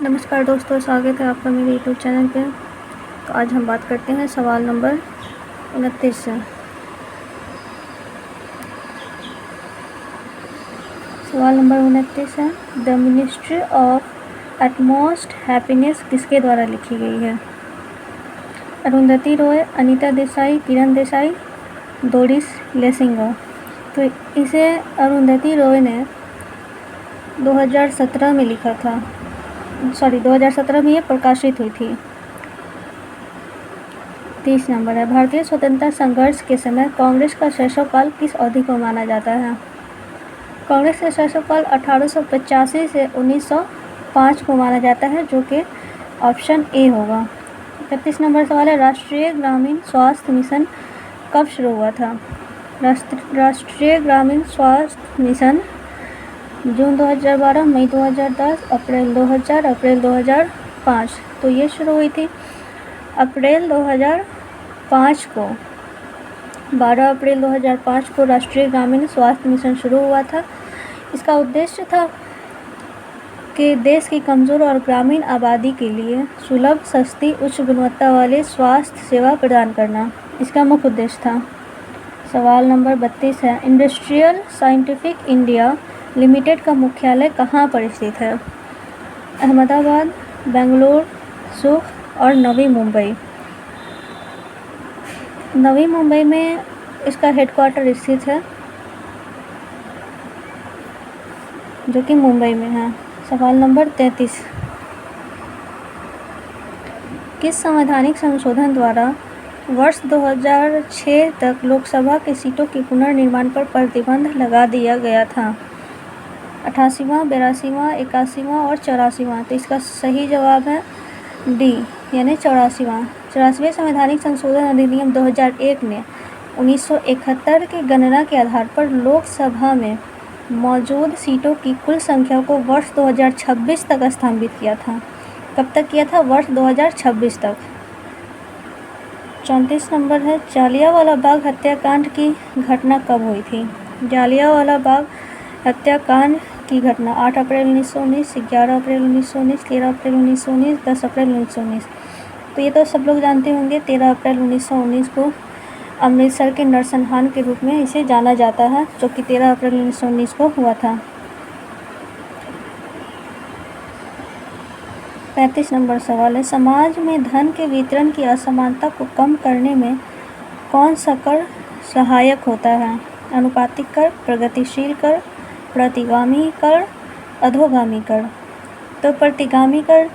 नमस्कार दोस्तों, स्वागत है आपका मेरे यूट्यूब चैनल पे। तो आज हम बात करते हैं सवाल नंबर 29 से। सवाल नंबर 29 है, the ministry of utmost happiness किसके द्वारा लिखी गई है? Arundhati Roy, Anita Desai, Kiran Desai, Doris Lessinger. तो इसे अरुंधति रॉय ने 2017 में लिखा था। 2017 में ये प्रकाशित हुई थी। 30 नंबर है, भारतीय स्वतंत्रता संघर्ष के समय कांग्रेस का शासनकाल किस अवधि को माना जाता है? कांग्रेस का शासनकाल 1885 से 1905 को माना जाता है, जो कि ऑप्शन ए होगा। 31 नंबर सवाल है, राष्ट्रीय ग्रामीण स्वास्थ्य मिशन कब शुरू हुआ था? राष्ट्रीय ग्रामीण स्वास्थ्य मिशन जून 2012, मई 2010, अप्रैल 2000, अप्रैल 2005। तो ये शुरू हुई थी अप्रैल 2005 को। 12 अप्रैल 2005 को राष्ट्रीय ग्रामीण स्वास्थ्य मिशन शुरू हुआ था। इसका उद्देश्य था कि देश की कमज़ोर और ग्रामीण आबादी के लिए सुलभ, सस्ती, उच्च गुणवत्ता वाले स्वास्थ्य सेवा प्रदान करना इसका मुख्य उद्देश्य था। सवाल नंबर 32 है, इंडस्ट्रियल साइंटिफिक इंडिया लिमिटेड का मुख्यालय कहाँ पर स्थित है? अहमदाबाद, बेंगलुरु, सुख और नवी मुंबई। नवी मुंबई में इसका हेडक्वार्टर स्थित है, जो कि मुंबई में है। सवाल नंबर 33, किस संवैधानिक संशोधन द्वारा वर्ष 2006 तक लोकसभा की सीटों के पुनर्निर्माण पर प्रतिबंध लगा दिया गया था? 88वां, 82वां, 81वां और 84वां। तो इसका सही जवाब है डी, यानी 84वां। 84वें संवैधानिक संशोधन अधिनियम 2001 ने 1971 की गणना के आधार पर लोकसभा में मौजूद सीटों की कुल संख्या को वर्ष 2026 तक स्थापित किया था। कब तक किया था? वर्ष 2026 तक। 34 नंबर है, जालियांवाला बाग हत्याकांड की घटना कब हुई थी? जालियांवाला बाग हत्याकांड की घटना 8 अप्रैल 1919, 11 अप्रैल 1919, 13 अप्रैल 1919, 10 अप्रैल 1919। तो ये तो सब लोग जानते होंगे। 13 अप्रैल 1919 को अमृतसर के नरसंहार के रूप में इसे जाना जाता है, जो कि 13 अप्रैल 1919 को हुआ था। 35 नंबर सवाल है, समाज में धन के वितरण की असमानता को कम करने में कौन सा कर सहायक होता है? अनुपातिक कर, प्रगतिशील कर, प्रतिगामी कर, अधोगामी कर। तो प्रतिगामी कर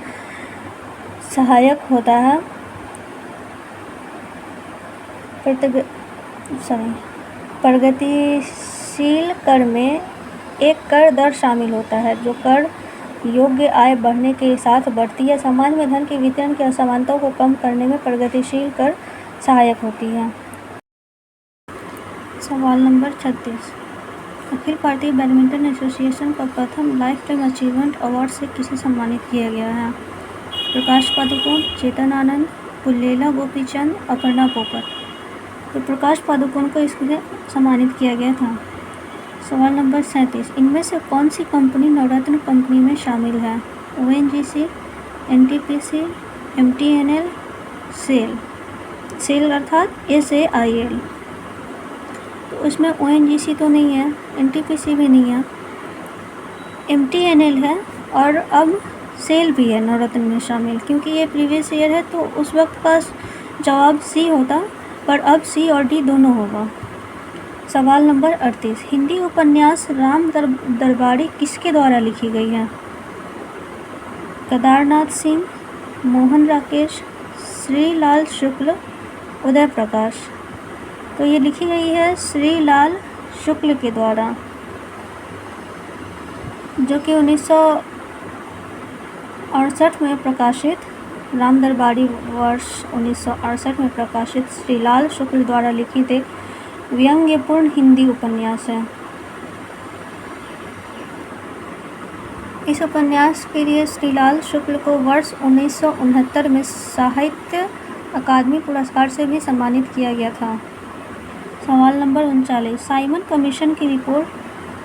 सहायक होता है। प्रगतिशील कर में एक कर दर शामिल होता है, जो कर योग्य आय बढ़ने के साथ बढ़ती है। समाज में धन के वितरण की असमानताओं को कम करने में प्रगतिशील कर सहायक होती है। सवाल number 36, Akhil Bharatiya badminton association का प्रथम लाइफ टाइम अचीवमेंट अवार्ड से किसे सम्मानित किया गया है? प्रकाश पादुकोण, चेतन आनंद, पुल्लेला गोपीचंद, अपर्णा पोपट। तो प्रकाश पादुकोण को इसके सम्मानित किया गया था। सवाल नंबर 37, इनमें से कौन सी कंपनी नवरत्न कंपनी में शामिल है? ONGC, NTPC, MTNL, सेल अर्थात SAIL। तो उसमें ONGC तो नहीं है, NTPC भी नहीं है, MTNL है और अब सेल भी है नवरत्न में शामिल। क्योंकि ये प्रीवियस ईयर है तो उस वक्त का जवाब सी होता, पर अब सी और डी दोनों होगा। सवाल नंबर 38, हिंदी उपन्यास राम दरबारी किसके द्वारा लिखी गई है? केदारनाथ सिंह, मोहन राकेश, श्रीलाल शुक्ल, उदय प्रकाश। तो ये लिखी गई है श्रीलाल शुक्ल के द्वारा, जो कि 1968 में प्रकाशित राम दरबारी वर्ष 1968 में प्रकाशित श्रीलाल शुक्ल द्वारा लिखित एक व्यंग्यपूर्ण हिंदी उपन्यास है। इस उपन्यास के लिए श्रीलाल शुक्ल को वर्ष 1969 में साहित्य अकादमी पुरस्कार से भी सम्मानित किया गया था। सवाल नंबर 39, साइमन कमीशन की रिपोर्ट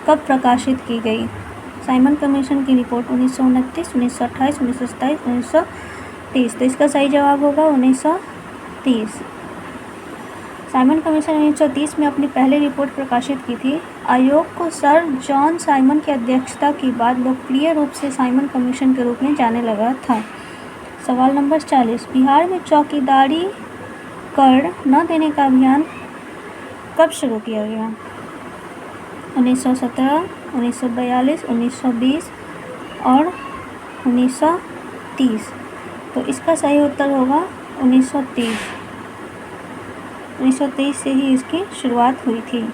कब प्रकाशित की गई? साइमन कमीशन की रिपोर्ट 1929, 1928, 1927, 1930। तो इसका सही जवाब होगा 1930। साइमन कमीशन 1930 में अपनी पहली रिपोर्ट प्रकाशित की थी। आयोग को सर जॉन साइमन की अध्यक्षता के बाद लोकप्रिय रूप से साइमन कमीशन के रूप में जाने लगा था। सवाल नंबर 40, बिहार में चौकीदारी कर न देने का अभियान कब शुरू किया गया? 1917, 1942, 1920 और 1930। तो इसका सही उत्तर होगा 1930। 1923 से ही इसकी शुरुआत हुई थी।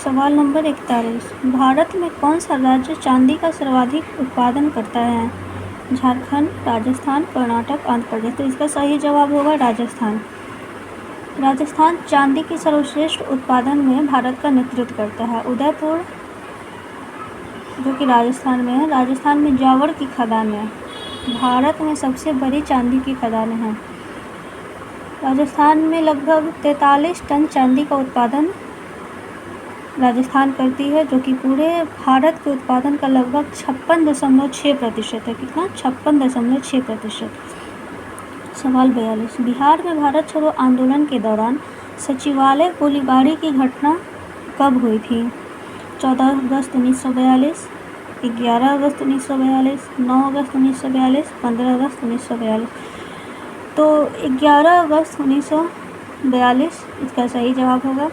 सवाल नंबर 41, भारत में कौन सा राज्य चांदी का सर्वाधिक उत्पादन करता है? झारखंड, राजस्थान, कर्नाटक, आंध्र प्रदेश। तो इसका सही जवाब होगा राजस्थान। राजस्थान चांदी की सर्वश्रेष्ठ उत्पादन में भारत का नेतृत्व करता है। उदयपुर जो कि राजस्थान में है, राजस्थान में जावड़ की खदान है। भारत में सबसे बड़ी चांदी की खदानें हैं। राजस्थान में लगभग 43 टन चांदी का उत्पादन राजस्थान करती है, जो कि पूरे भारत के उत्पादन का लगभग 56.6% है। कितना? 56.6%। सवाल 42, बिहार में भारत छोड़ो आंदोलन के दौरान सचिवालय गोलीबारी की घटना कब हुई थी? 14 अगस्त 1942, 11 अगस्त 1942, 9 अगस्त 1942, 15 अगस्त 1942। तो 11 अगस्त 1942 इसका सही जवाब होगा।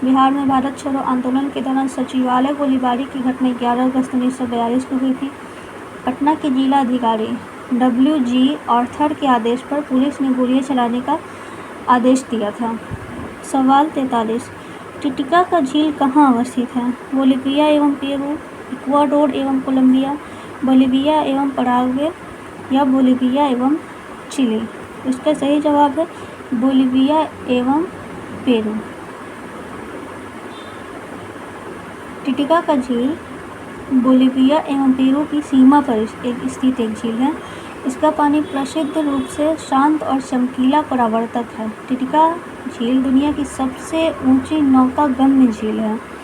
बिहार में भारत छोड़ो आंदोलन के दौरान सचिवालय गोलीबारी की घटना 11 अगस्त 1942 को हुई थी। पटना के जिला अधिकारी WG आर्थर के आदेश पर पुलिस ने गोलियां चलाने का आदेश दिया था। सवाल 43, टिटिका का झील कहाँ अवस्थित है? बोलिविया एवं पेरू, इक्वाडोर एवं कोलंबिया, बोलिविया एवं पराग्वे या बोलिविया एवं चिली। इसका सही जवाब है बोलिविया एवं पेरू। टिटिका का झील बोलिविया एवं पेरू की सीमा पर स्थित एक झील है। इसका पानी प्रसिद्ध रूप से शांत और चमकीला परावर्तक है। टिटिका झील दुनिया की सबसे ऊंची नौकागम्य झील है।